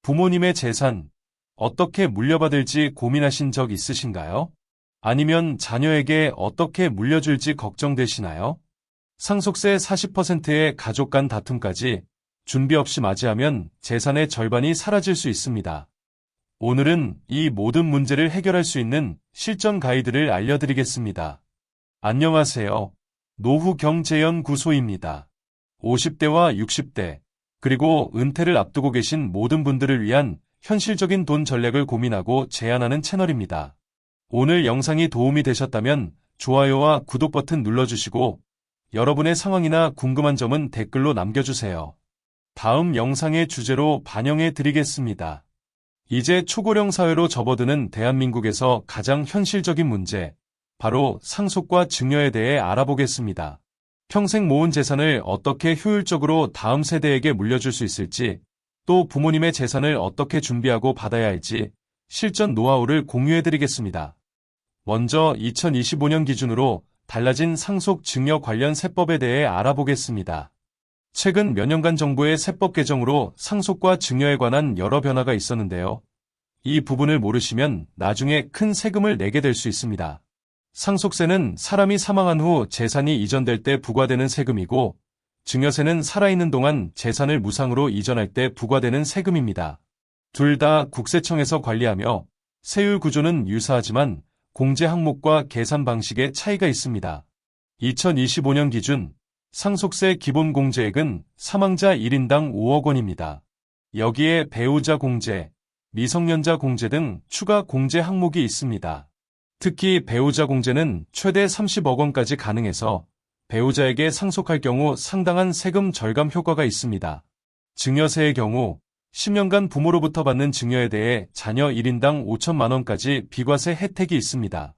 부모님의 재산, 어떻게 물려받을지 고민하신 적 있으신가요? 아니면 자녀에게 어떻게 물려줄지 걱정되시나요? 상속세 40%의 가족 간 다툼까지 준비 없이 맞이하면 재산의 절반이 사라질 수 있습니다. 오늘은 이 모든 문제를 해결할 수 있는 실전 가이드를 알려드리겠습니다. 안녕하세요. 노후경제연구소입니다. 50대와 60대, 그리고 은퇴를 앞두고 계신 모든 분들을 위한 현실적인 돈 전략을 고민하고 제안하는 채널입니다. 오늘 영상이 도움이 되셨다면 좋아요와 구독 버튼 눌러주시고 여러분의 상황이나 궁금한 점은 댓글로 남겨주세요. 다음 영상의 주제로 반영해 드리겠습니다. 이제 초고령 사회로 접어드는 대한민국에서 가장 현실적인 문제, 바로 상속과 증여에 대해 알아보겠습니다. 평생 모은 재산을 어떻게 효율적으로 다음 세대에게 물려줄 수 있을지, 또 부모님의 재산을 어떻게 준비하고 받아야 할지 실전 노하우를 공유해드리겠습니다. 먼저 2025년 기준으로 달라진 상속 증여 관련 세법에 대해 알아보겠습니다. 최근 몇 년간 정부의 세법 개정으로 상속과 증여에 관한 여러 변화가 있었는데요. 이 부분을 모르시면 나중에 큰 세금을 내게 될 수 있습니다. 상속세는 사람이 사망한 후 재산이 이전될 때 부과되는 세금이고, 증여세는 살아있는 동안 재산을 무상으로 이전할 때 부과되는 세금입니다. 둘 다 국세청에서 관리하며 세율 구조는 유사하지만 공제 항목과 계산 방식의 차이가 있습니다. 2025년 기준 상속세 기본 공제액은 사망자 1인당 5억 원입니다. 여기에 배우자 공제, 미성년자 공제 등 추가 공제 항목이 있습니다. 특히 배우자 공제는 최대 30억 원까지 가능해서 배우자에게 상속할 경우 상당한 세금 절감 효과가 있습니다. 증여세의 경우 10년간 부모로부터 받는 증여에 대해 자녀 1인당 5천만 원까지 비과세 혜택이 있습니다.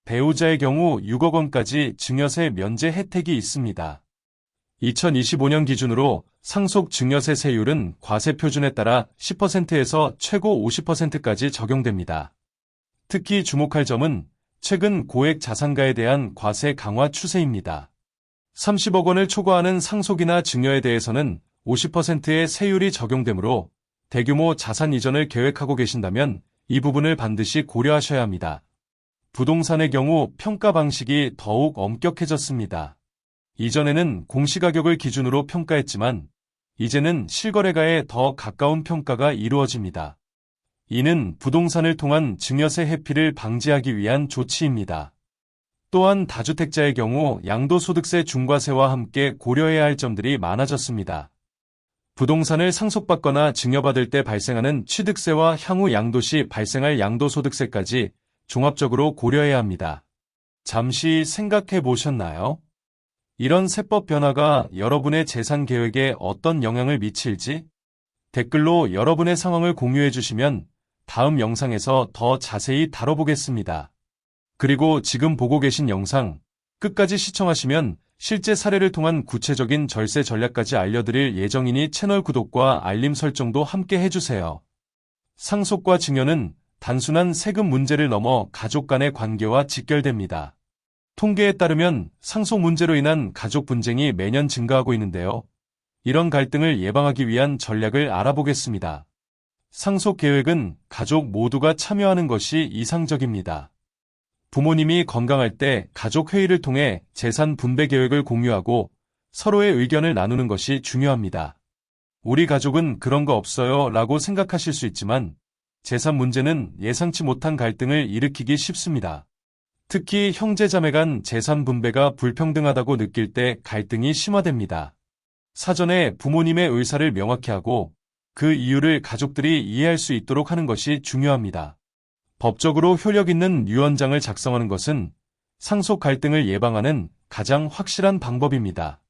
배우자의 경우 6억 원까지 증여세 면제 혜택이 있습니다. 2025년 기준으로 상속 증여세 세율은 과세 표준에 따라 10%에서 최고 50%까지 적용됩니다. 특히 주목할 점은 최근 고액 자산가에 대한 과세 강화 추세입니다. 30억 원을 초과하는 상속이나 증여에 대해서는 50%의 세율이 적용되므로 대규모 자산 이전을 계획하고 계신다면 이 부분을 반드시 고려하셔야 합니다. 부동산의 경우 평가 방식이 더욱 엄격해졌습니다. 이전에는 공시가격을 기준으로 평가했지만 이제는 실거래가에 더 가까운 평가가 이루어집니다. 이는 부동산을 통한 증여세 회피를 방지하기 위한 조치입니다. 또한 다주택자의 경우 양도소득세 중과세와 함께 고려해야 할 점들이 많아졌습니다. 부동산을 상속받거나 증여받을 때 발생하는 취득세와 향후 양도 시 발생할 양도소득세까지 종합적으로 고려해야 합니다. 잠시 생각해 보셨나요? 이런 세법 변화가 여러분의 재산 계획에 어떤 영향을 미칠지 댓글로 여러분의 상황을 공유해 주시면 다음 영상에서 더 자세히 다뤄보겠습니다. 그리고 지금 보고 계신 영상 끝까지 시청하시면 실제 사례를 통한 구체적인 절세 전략까지 알려드릴 예정이니 채널 구독과 알림 설정도 함께 해주세요. 상속과 증여는 단순한 세금 문제를 넘어 가족 간의 관계와 직결됩니다. 통계에 따르면 상속 문제로 인한 가족 분쟁이 매년 증가하고 있는데요. 이런 갈등을 예방하기 위한 전략을 알아보겠습니다. 상속 계획은 가족 모두가 참여하는 것이 이상적입니다. 부모님이 건강할 때 가족 회의를 통해 재산 분배 계획을 공유하고 서로의 의견을 나누는 것이 중요합니다. 우리 가족은 그런 거 없어요 라고 생각하실 수 있지만 재산 문제는 예상치 못한 갈등을 일으키기 쉽습니다. 특히 형제자매 간 재산 분배가 불평등하다고 느낄 때 갈등이 심화됩니다. 사전에 부모님의 의사를 명확히 하고 그 이유를 가족들이 이해할 수 있도록 하는 것이 중요합니다. 법적으로 효력 있는 유언장을 작성하는 것은 상속 갈등을 예방하는 가장 확실한 방법입니다.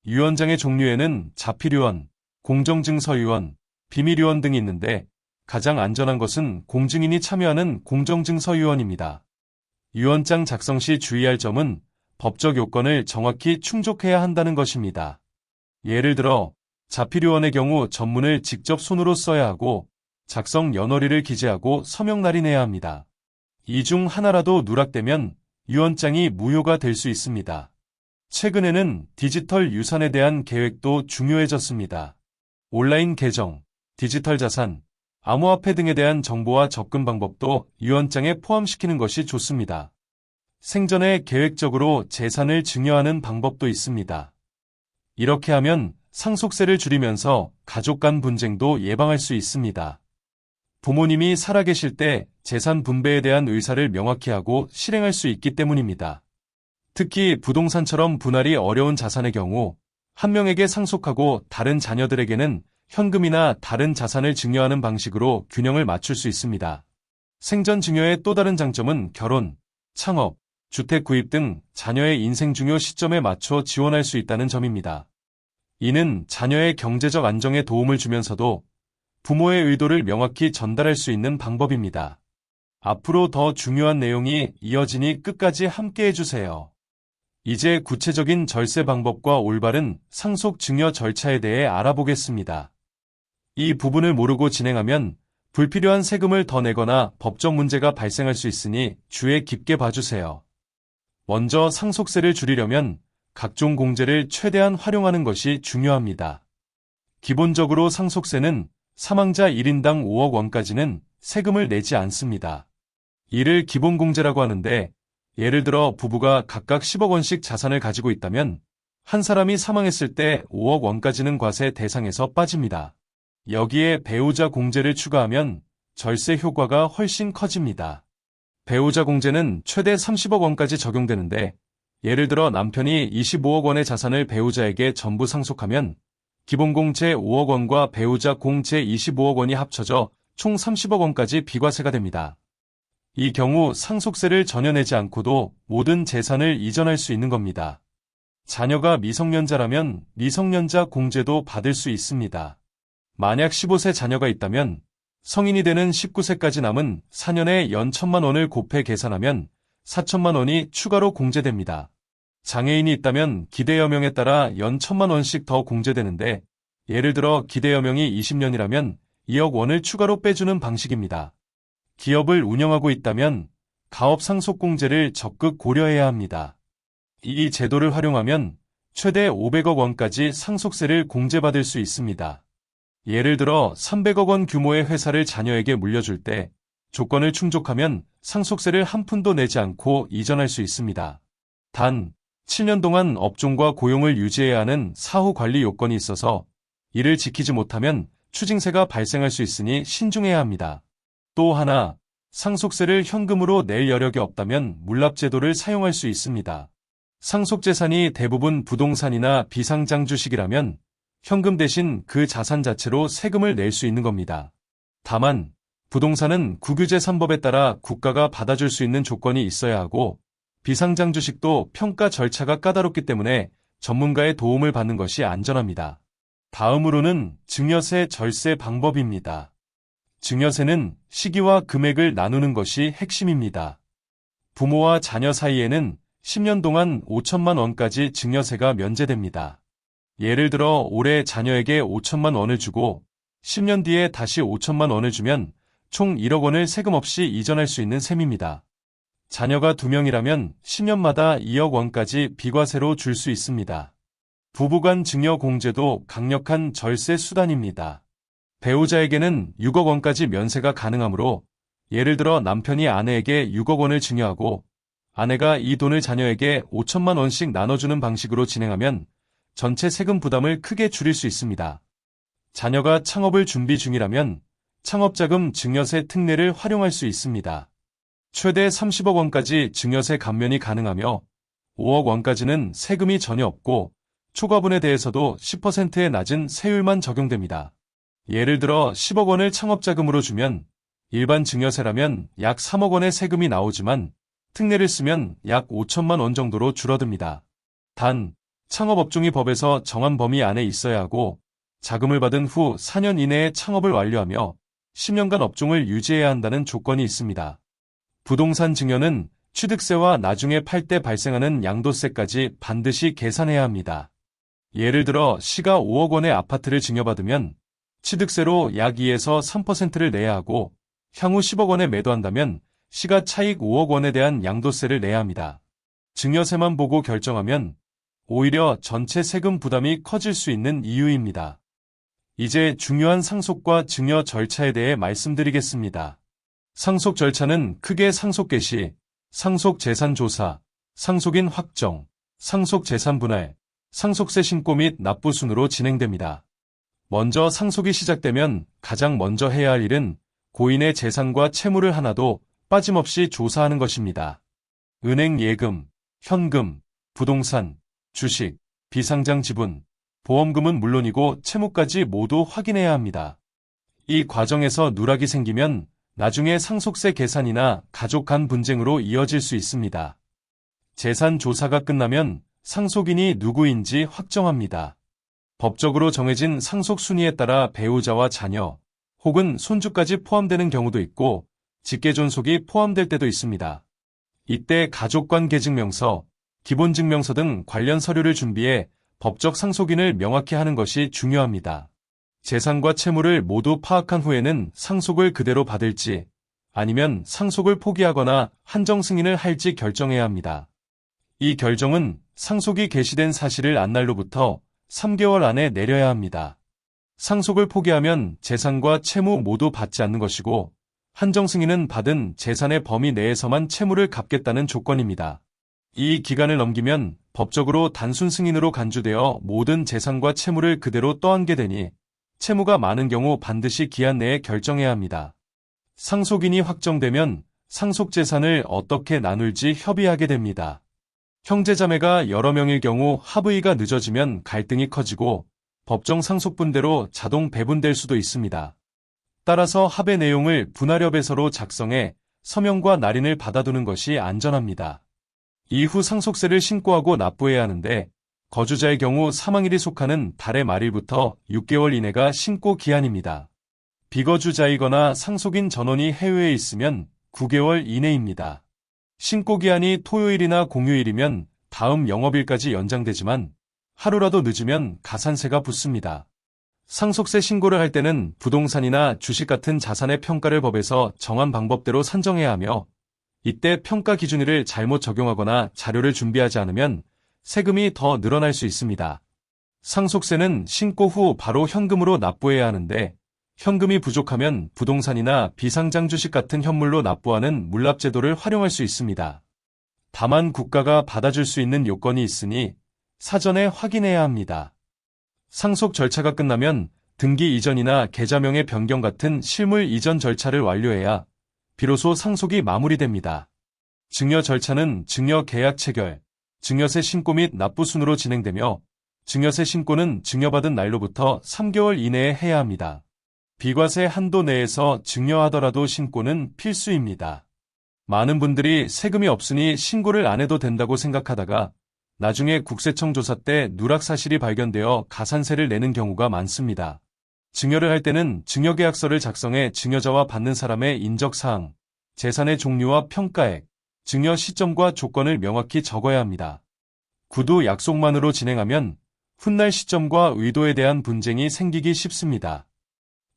유언장의 종류에는 자필유언, 공정증서유언, 비밀유언 등이 있는데 가장 안전한 것은 공증인이 참여하는 공정증서유언입니다. 유언장 작성 시 주의할 점은 법적 요건을 정확히 충족해야 한다는 것입니다. 예를 들어 자필유언의 경우 전문을 직접 손으로 써야 하고 작성 연월일을 기재하고 서명 날인해야 합니다. 이 중 하나라도 누락되면 유언장이 무효가 될 수 있습니다. 최근에는 디지털 유산에 대한 계획도 중요해졌습니다. 온라인 계정, 디지털 자산, 암호화폐 등에 대한 정보와 접근 방법도 유언장에 포함시키는 것이 좋습니다. 생전에 계획적으로 재산을 증여하는 방법도 있습니다. 이렇게 하면 상속세를 줄이면서 가족 간 분쟁도 예방할 수 있습니다. 부모님이 살아계실 때 재산 분배에 대한 의사를 명확히 하고 실행할 수 있기 때문입니다. 특히 부동산처럼 분할이 어려운 자산의 경우 한 명에게 상속하고 다른 자녀들에게는 현금이나 다른 자산을 증여하는 방식으로 균형을 맞출 수 있습니다. 생전 증여의 또 다른 장점은 결혼, 창업, 주택 구입 등 자녀의 인생 중요 시점에 맞춰 지원할 수 있다는 점입니다. 이는 자녀의 경제적 안정에 도움을 주면서도 부모의 의도를 명확히 전달할 수 있는 방법입니다. 앞으로 더 중요한 내용이 이어지니 끝까지 함께 해주세요. 이제 구체적인 절세 방법과 올바른 상속 증여 절차에 대해 알아보겠습니다. 이 부분을 모르고 진행하면 불필요한 세금을 더 내거나 법적 문제가 발생할 수 있으니 주의 깊게 봐주세요. 먼저 상속세를 줄이려면 각종 공제를 최대한 활용하는 것이 중요합니다. 기본적으로 상속세는 사망자 1인당 5억 원까지는 세금을 내지 않습니다. 이를 기본공제라고 하는데 예를 들어 부부가 각각 10억 원씩 자산을 가지고 있다면 한 사람이 사망했을 때 5억 원까지는 과세 대상에서 빠집니다. 여기에 배우자 공제를 추가하면 절세 효과가 훨씬 커집니다. 배우자 공제는 최대 30억 원까지 적용되는데 예를 들어 남편이 25억 원의 자산을 배우자에게 전부 상속하면 기본공제 5억 원과 배우자 공제 25억 원이 합쳐져 총 30억 원까지 비과세가 됩니다. 이 경우 상속세를 전혀 내지 않고도 모든 재산을 이전할 수 있는 겁니다. 자녀가 미성년자라면 미성년자 공제도 받을 수 있습니다. 만약 15세 자녀가 있다면 성인이 되는 19세까지 남은 4년에 연 1,000만 원을 곱해 계산하면 4천만 원이 추가로 공제됩니다. 장애인이 있다면 기대여명에 따라 연 1,000만 원씩 더 공제되는데 예를 들어 기대여명이 20년이라면 2억 원을 추가로 빼주는 방식입니다. 기업을 운영하고 있다면 가업상속공제를 적극 고려해야 합니다. 이 제도를 활용하면 최대 500억 원까지 상속세를 공제받을 수 있습니다. 예를 들어 300억 원 규모의 회사를 자녀에게 물려줄 때 조건을 충족하면 상속세를 한 푼도 내지 않고 이전할 수 있습니다. 단, 7년 동안 업종과 고용을 유지해야 하는 사후 관리 요건이 있어서 이를 지키지 못하면 추징세가 발생할 수 있으니 신중해야 합니다. 또 하나, 상속세를 현금으로 낼 여력이 없다면 물납제도를 사용할 수 있습니다. 상속재산이 대부분 부동산이나 비상장 주식이라면 현금 대신 그 자산 자체로 세금을 낼 수 있는 겁니다. 다만, 부동산은 국유재산법에 따라 국가가 받아줄 수 있는 조건이 있어야 하고 비상장 주식도 평가 절차가 까다롭기 때문에 전문가의 도움을 받는 것이 안전합니다. 다음으로는 증여세 절세 방법입니다. 증여세는 시기와 금액을 나누는 것이 핵심입니다. 부모와 자녀 사이에는 10년 동안 5천만 원까지 증여세가 면제됩니다. 예를 들어 올해 자녀에게 5천만 원을 주고 10년 뒤에 다시 5천만 원을 주면 총 1억 원을 세금 없이 이전할 수 있는 셈입니다. 자녀가 2명이라면 10년마다 2억 원까지 비과세로 줄 수 있습니다. 부부간 증여 공제도 강력한 절세 수단입니다. 배우자에게는 6억 원까지 면세가 가능하므로 예를 들어 남편이 아내에게 6억 원을 증여하고 아내가 이 돈을 자녀에게 5천만 원씩 나눠주는 방식으로 진행하면 전체 세금 부담을 크게 줄일 수 있습니다. 자녀가 창업을 준비 중이라면 창업자금 증여세 특례를 활용할 수 있습니다. 최대 30억 원까지 증여세 감면이 가능하며 5억 원까지는 세금이 전혀 없고 초과분에 대해서도 10%의 낮은 세율만 적용됩니다. 예를 들어 10억 원을 창업자금으로 주면 일반 증여세라면 약 3억 원의 세금이 나오지만 특례를 쓰면 약 5천만 원 정도로 줄어듭니다. 단, 창업업종이 법에서 정한 범위 안에 있어야 하고 자금을 받은 후 4년 이내에 창업을 완료하며 10년간 업종을 유지해야 한다는 조건이 있습니다. 부동산 증여는 취득세와 나중에 팔 때 발생하는 양도세까지 반드시 계산해야 합니다. 예를 들어 시가 5억 원의 아파트를 증여받으면 취득세로 약 2에서 3%를 내야 하고 향후 10억 원에 매도한다면 시가 차익 5억 원에 대한 양도세를 내야 합니다. 증여세만 보고 결정하면 오히려 전체 세금 부담이 커질 수 있는 이유입니다. 이제 중요한 상속과 증여 절차에 대해 말씀드리겠습니다. 상속 절차는 크게 상속 개시, 상속 재산 조사, 상속인 확정, 상속 재산 분할, 상속세 신고 및 납부 순으로 진행됩니다. 먼저 상속이 시작되면 가장 먼저 해야 할 일은 고인의 재산과 채무를 하나도 빠짐없이 조사하는 것입니다. 은행 예금, 현금, 부동산, 주식, 비상장 지분, 보험금은 물론이고 채무까지 모두 확인해야 합니다. 이 과정에서 누락이 생기면 나중에 상속세 계산이나 가족 간 분쟁으로 이어질 수 있습니다. 재산 조사가 끝나면 상속인이 누구인지 확정합니다. 법적으로 정해진 상속 순위에 따라 배우자와 자녀, 혹은 손주까지 포함되는 경우도 있고 직계존속이 포함될 때도 있습니다. 이때 가족관계증명서, 기본증명서 등 관련 서류를 준비해 법적 상속인을 명확히 하는 것이 중요합니다. 재산과 채무를 모두 파악한 후에는 상속을 그대로 받을지 아니면 상속을 포기하거나 한정 승인을 할지 결정해야 합니다. 이 결정은 상속이 개시된 사실을 안 날로부터 3개월 안에 내려야 합니다. 상속을 포기하면 재산과 채무 모두 받지 않는 것이고 한정 승인은 받은 재산의 범위 내에서만 채무를 갚겠다는 조건입니다. 이 기간을 넘기면 법적으로 단순 승인으로 간주되어 모든 재산과 채무를 그대로 떠안게 되니 채무가 많은 경우 반드시 기한 내에 결정해야 합니다. 상속인이 확정되면 상속재산을 어떻게 나눌지 협의하게 됩니다. 형제자매가 여러 명일 경우 합의가 늦어지면 갈등이 커지고 법정 상속분대로 자동 배분될 수도 있습니다. 따라서 합의 내용을 분할협의서로 작성해 서명과 날인을 받아두는 것이 안전합니다. 이후 상속세를 신고하고 납부해야 하는데 거주자의 경우 사망일이 속하는 달의 말일부터 6개월 이내가 신고 기한입니다. 비거주자이거나 상속인 전원이 해외에 있으면 9개월 이내입니다. 신고 기한이 토요일이나 공휴일이면 다음 영업일까지 연장되지만 하루라도 늦으면 가산세가 붙습니다. 상속세 신고를 할 때는 부동산이나 주식 같은 자산의 평가를 법에서 정한 방법대로 산정해야 하며 이때 평가 기준일을 잘못 적용하거나 자료를 준비하지 않으면 세금이 더 늘어날 수 있습니다. 상속세는 신고 후 바로 현금으로 납부해야 하는데 현금이 부족하면 부동산이나 비상장 주식 같은 현물로 납부하는 물납제도를 활용할 수 있습니다. 다만 국가가 받아줄 수 있는 요건이 있으니 사전에 확인해야 합니다. 상속 절차가 끝나면 등기 이전이나 계좌명의 변경 같은 실물 이전 절차를 완료해야 비로소 상속이 마무리됩니다. 증여 절차는 증여 계약 체결, 증여세 신고 및 납부 순으로 진행되며 증여세 신고는 증여받은 날로부터 3개월 이내에 해야 합니다. 비과세 한도 내에서 증여하더라도 신고는 필수입니다. 많은 분들이 세금이 없으니 신고를 안 해도 된다고 생각하다가 나중에 국세청 조사 때 누락 사실이 발견되어 가산세를 내는 경우가 많습니다. 증여를 할 때는 증여계약서를 작성해 증여자와 받는 사람의 인적사항, 재산의 종류와 평가액, 증여 시점과 조건을 명확히 적어야 합니다. 구두 약속만으로 진행하면 훗날 시점과 의도에 대한 분쟁이 생기기 쉽습니다.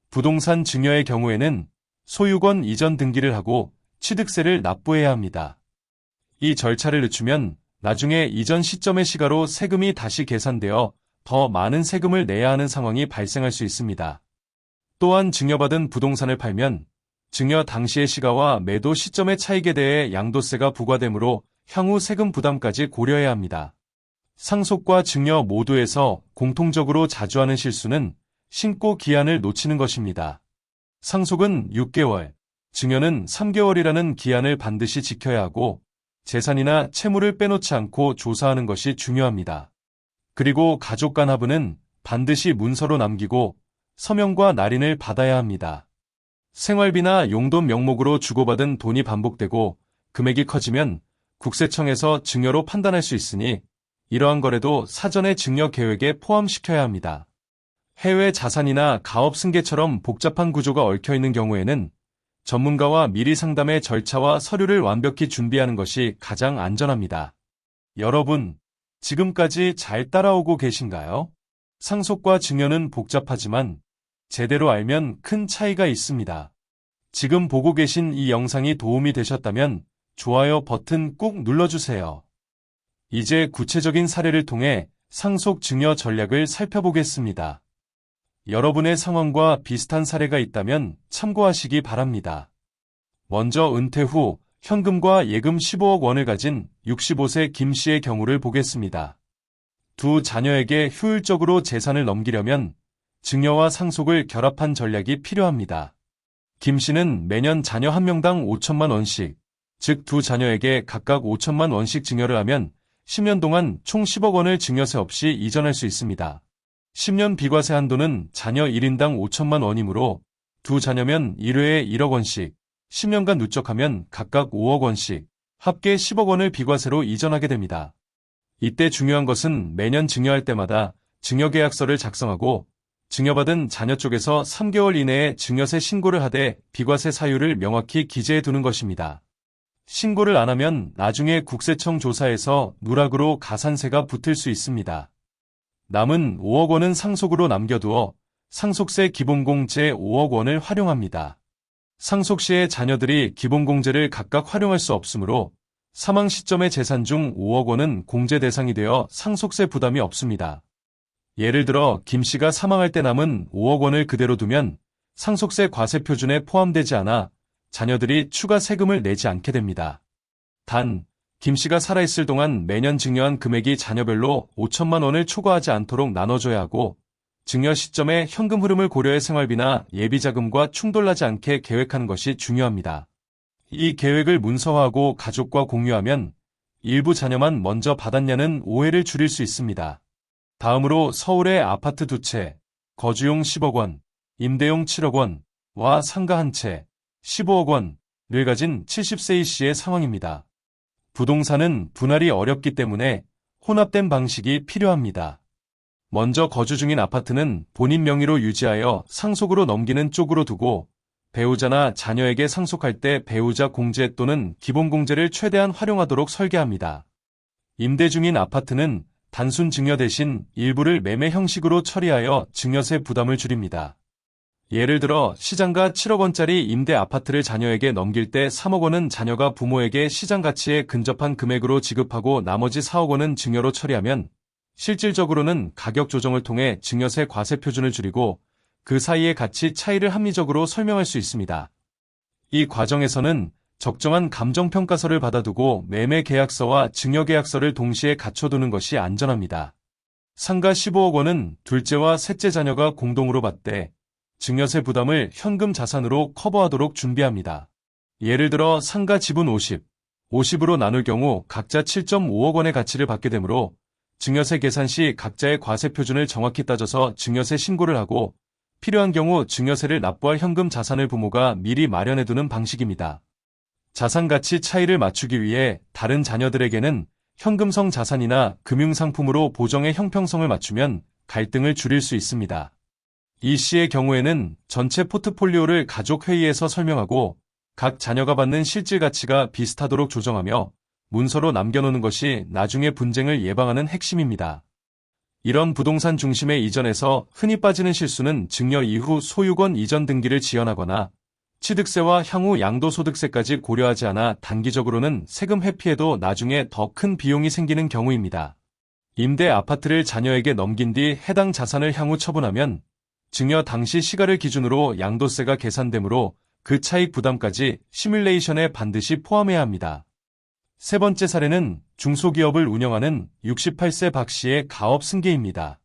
부동산 증여의 경우에는 소유권 이전 등기를 하고 취득세를 납부해야 합니다. 이 절차를 늦추면 나중에 이전 시점의 시가로 세금이 다시 계산되어 더 많은 세금을 내야 하는 상황이 발생할 수 있습니다. 또한 증여받은 부동산을 팔면 증여 당시의 시가와 매도 시점의 차익에 대해 양도세가 부과되므로 향후 세금 부담까지 고려해야 합니다. 상속과 증여 모두에서 공통적으로 자주 하는 실수는 신고 기한을 놓치는 것입니다. 상속은 6개월, 증여는 3개월이라는 기한을 반드시 지켜야 하고 재산이나 채무를 빼놓지 않고 조사하는 것이 중요합니다. 그리고 가족 간 합의는 반드시 문서로 남기고 서명과 날인을 받아야 합니다. 생활비나 용돈 명목으로 주고받은 돈이 반복되고 금액이 커지면 국세청에서 증여로 판단할 수 있으니 이러한 거래도 사전에 증여 계획에 포함시켜야 합니다. 해외 자산이나 가업 승계처럼 복잡한 구조가 얽혀있는 경우에는 전문가와 미리 상담의 절차와 서류를 완벽히 준비하는 것이 가장 안전합니다. 여러분, 지금까지 잘 따라오고 계신가요? 상속과 증여는 복잡하지만 제대로 알면 큰 차이가 있습니다. 지금 보고 계신 이 영상이 도움이 되셨다면 좋아요 버튼 꾹 눌러주세요. 이제 구체적인 사례를 통해 상속 증여 전략을 살펴보겠습니다. 여러분의 상황과 비슷한 사례가 있다면 참고하시기 바랍니다. 먼저 은퇴 후 현금과 예금 15억 원을 가진 65세 김 씨의 경우를 보겠습니다. 두 자녀에게 효율적으로 재산을 넘기려면 증여와 상속을 결합한 전략이 필요합니다. 김 씨는 매년 자녀 한 명당 5천만 원씩, 즉 두 자녀에게 각각 5천만 원씩 증여를 하면 10년 동안 총 10억 원을 증여세 없이 이전할 수 있습니다. 10년 비과세 한도는 자녀 1인당 5천만 원이므로 두 자녀면 1회에 1억 원씩, 10년간 누적하면 각각 5억 원씩, 합계 10억 원을 비과세로 이전하게 됩니다. 이때 중요한 것은 매년 증여할 때마다 증여계약서를 작성하고 증여받은 자녀 쪽에서 3개월 이내에 증여세 신고를 하되 비과세 사유를 명확히 기재해 두는 것입니다. 신고를 안 하면 나중에 국세청 조사에서 누락으로 가산세가 붙을 수 있습니다. 남은 5억 원은 상속으로 남겨두어 상속세 기본공제 5억 원을 활용합니다. 상속 시에 자녀들이 기본공제를 각각 활용할 수 없으므로 사망 시점의 재산 중 5억 원은 공제 대상이 되어 상속세 부담이 없습니다. 예를 들어 김 씨가 사망할 때 남은 5억 원을 그대로 두면 상속세 과세 표준에 포함되지 않아 자녀들이 추가 세금을 내지 않게 됩니다. 단, 김 씨가 살아있을 동안 매년 증여한 금액이 자녀별로 5천만 원을 초과하지 않도록 나눠줘야 하고 증여 시점에 현금 흐름을 고려해 생활비나 예비자금과 충돌하지 않게 계획하는 것이 중요합니다. 이 계획을 문서화하고 가족과 공유하면 일부 자녀만 먼저 받았냐는 오해를 줄일 수 있습니다. 다음으로 서울의 아파트 2채, 거주용 10억 원, 임대용 7억 원와 상가 한 채, 15억 원을 가진 70세 이 씨의 상황입니다. 부동산은 분할이 어렵기 때문에 혼합된 방식이 필요합니다. 먼저 거주 중인 아파트는 본인 명의로 유지하여 상속으로 넘기는 쪽으로 두고 배우자나 자녀에게 상속할 때 배우자 공제 또는 기본공제를 최대한 활용하도록 설계합니다. 임대 중인 아파트는 단순 증여 대신 일부를 매매 형식으로 처리하여 증여세 부담을 줄입니다. 예를 들어 시장가 7억 원짜리 임대 아파트를 자녀에게 넘길 때 3억 원은 자녀가 부모에게 시장 가치에 근접한 금액으로 지급하고 나머지 4억 원은 증여로 처리하면 실질적으로는 가격 조정을 통해 증여세 과세 표준을 줄이고 그 사이의 가치 차이를 합리적으로 설명할 수 있습니다. 이 과정에서는 적정한 감정평가서를 받아두고 매매계약서와 증여계약서를 동시에 갖춰두는 것이 안전합니다. 상가 15억 원은 둘째와 셋째 자녀가 공동으로 받되 증여세 부담을 현금 자산으로 커버하도록 준비합니다. 예를 들어 상가 지분 50으로 나눌 경우 각자 7.5억 원의 가치를 받게 되므로 증여세 계산 시 각자의 과세 표준을 정확히 따져서 증여세 신고를 하고 필요한 경우 증여세를 납부할 현금 자산을 부모가 미리 마련해두는 방식입니다. 자산 가치 차이를 맞추기 위해 다른 자녀들에게는 현금성 자산이나 금융상품으로 보정의 형평성을 맞추면 갈등을 줄일 수 있습니다. 이 씨의 경우에는 전체 포트폴리오를 가족회의에서 설명하고 각 자녀가 받는 실질 가치가 비슷하도록 조정하며 문서로 남겨놓는 것이 나중에 분쟁을 예방하는 핵심입니다. 이런 부동산 중심의 이전에서 흔히 빠지는 실수는 증여 이후 소유권 이전 등기를 지연하거나 취득세와 향후 양도소득세까지 고려하지 않아 단기적으로는 세금 회피에도 나중에 더 큰 비용이 생기는 경우입니다. 임대 아파트를 자녀에게 넘긴 뒤 해당 자산을 향후 처분하면 증여 당시 시가를 기준으로 양도세가 계산되므로 그 차익 부담까지 시뮬레이션에 반드시 포함해야 합니다. 세 번째 사례는 중소기업을 운영하는 68세 박 씨의 가업 승계입니다.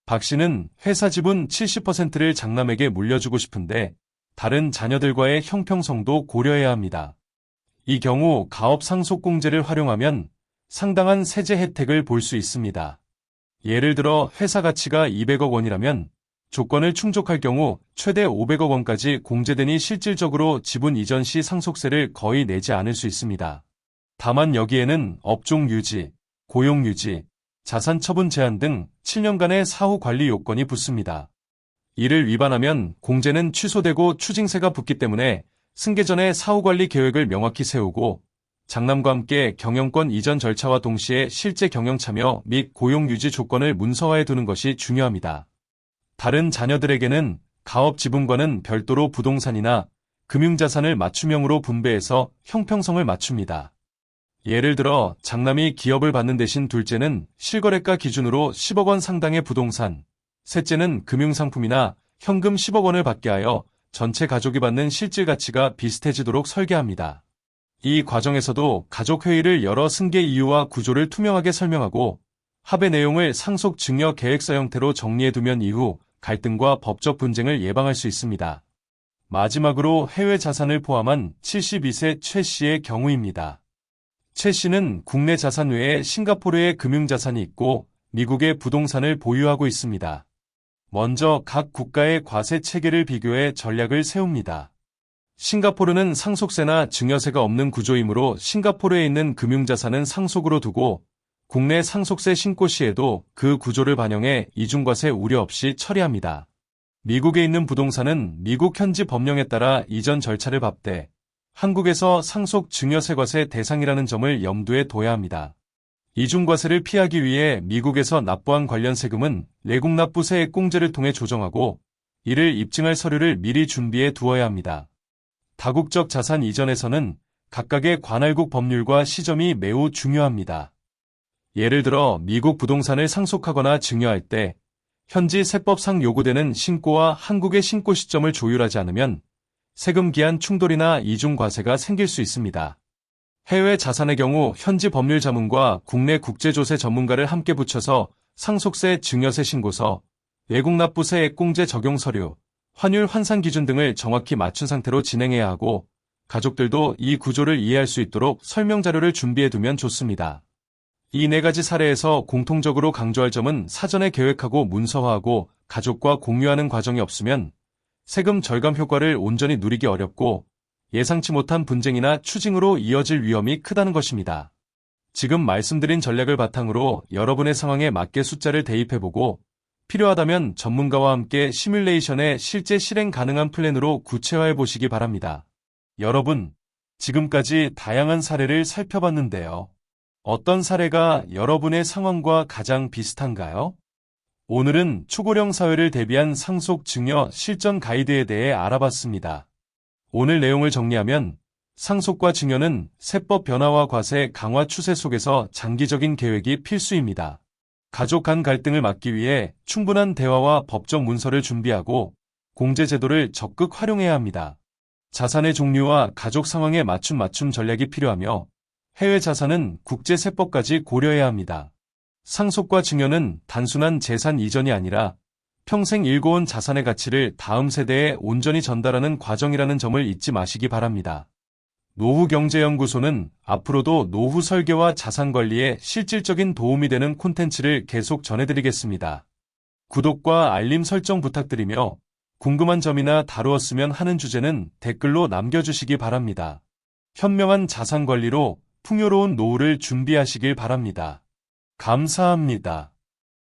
박 씨는 회사 지분 70%를 장남에게 물려주고 싶은데 다른 자녀들과의 형평성도 고려해야 합니다. 이 경우 가업 상속공제를 활용하면 상당한 세제 혜택을 볼 수 있습니다. 예를 들어 회사 가치가 200억 원이라면 조건을 충족할 경우 최대 500억 원까지 공제되니 실질적으로 지분 이전 시 상속세를 거의 내지 않을 수 있습니다. 다만 여기에는 업종 유지, 고용 유지, 자산 처분 제한 등 7년간의 사후 관리 요건이 붙습니다. 이를 위반하면 공제는 취소되고 추징세가 붙기 때문에 승계 전에 사후 관리 계획을 명확히 세우고 장남과 함께 경영권 이전 절차와 동시에 실제 경영 참여 및 고용 유지 조건을 문서화해 두는 것이 중요합니다. 다른 자녀들에게는 가업 지분과는 별도로 부동산이나 금융자산을 맞춤형으로 분배해서 형평성을 맞춥니다. 예를 들어 장남이 기업을 받는 대신 둘째는 실거래가 기준으로 10억 원 상당의 부동산, 셋째는 금융상품이나 현금 10억 원을 받게 하여 전체 가족이 받는 실질 가치가 비슷해지도록 설계합니다. 이 과정에서도 가족회의를 열어 승계 이유와 구조를 투명하게 설명하고 합의 내용을 상속 증여 계획서 형태로 정리해두면 이후 갈등과 법적 분쟁을 예방할 수 있습니다. 마지막으로 해외 자산을 포함한 72세 최 씨의 경우입니다. 최 씨는 국내 자산 외에 싱가포르에 금융자산이 있고 미국의 부동산을 보유하고 있습니다. 먼저 각 국가의 과세 체계를 비교해 전략을 세웁니다. 싱가포르는 상속세나 증여세가 없는 구조이므로 싱가포르에 있는 금융자산은 상속으로 두고 국내 상속세 신고 시에도 그 구조를 반영해 이중과세 우려 없이 처리합니다. 미국에 있는 부동산은 미국 현지 법령에 따라 이전 절차를 밟되 한국에서 상속 증여세과세 대상이라는 점을 염두에 둬야 합니다. 이중과세를 피하기 위해 미국에서 납부한 관련 세금은 내국납부세액공제를 통해 조정하고 이를 입증할 서류를 미리 준비해 두어야 합니다. 다국적 자산 이전에서는 각각의 관할국 법률과 시점이 매우 중요합니다. 예를 들어 미국 부동산을 상속하거나 증여할 때 현지 세법상 요구되는 신고와 한국의 신고 시점을 조율하지 않으면 세금 기한 충돌이나 이중과세가 생길 수 있습니다. 해외 자산의 경우 현지 법률 자문과 국내 국제조세 전문가를 함께 붙여서 상속세, 증여세 신고서, 외국납부세 액공제 적용 서류, 환율 환산 기준 등을 정확히 맞춘 상태로 진행해야 하고 가족들도 이 구조를 이해할 수 있도록 설명 자료를 준비해두면 좋습니다. 이 4가지 사례에서 공통적으로 강조할 점은 사전에 계획하고 문서화하고 가족과 공유하는 과정이 없으면 세금 절감 효과를 온전히 누리기 어렵고 예상치 못한 분쟁이나 추징으로 이어질 위험이 크다는 것입니다. 지금 말씀드린 전략을 바탕으로 여러분의 상황에 맞게 숫자를 대입해보고 필요하다면 전문가와 함께 시뮬레이션에 실제 실행 가능한 플랜으로 구체화해보시기 바랍니다. 여러분, 지금까지 다양한 사례를 살펴봤는데요. 어떤 사례가 여러분의 상황과 가장 비슷한가요? 오늘은 초고령 사회를 대비한 상속 증여 실전 가이드에 대해 알아봤습니다. 오늘 내용을 정리하면 상속과 증여는 세법 변화와 과세 강화 추세 속에서 장기적인 계획이 필수입니다. 가족 간 갈등을 막기 위해 충분한 대화와 법적 문서를 준비하고 공제 제도를 적극 활용해야 합니다. 자산의 종류와 가족 상황에 맞춤 전략이 필요하며 해외 자산은 국제세법까지 고려해야 합니다. 상속과 증여는 단순한 재산 이전이 아니라 평생 일궈온 자산의 가치를 다음 세대에 온전히 전달하는 과정이라는 점을 잊지 마시기 바랍니다. 노후경제연구소는 앞으로도 노후 설계와 자산 관리에 실질적인 도움이 되는 콘텐츠를 계속 전해드리겠습니다. 구독과 알림 설정 부탁드리며 궁금한 점이나 다루었으면 하는 주제는 댓글로 남겨주시기 바랍니다. 현명한 자산 관리로 풍요로운 노후를 준비하시길 바랍니다. 감사합니다.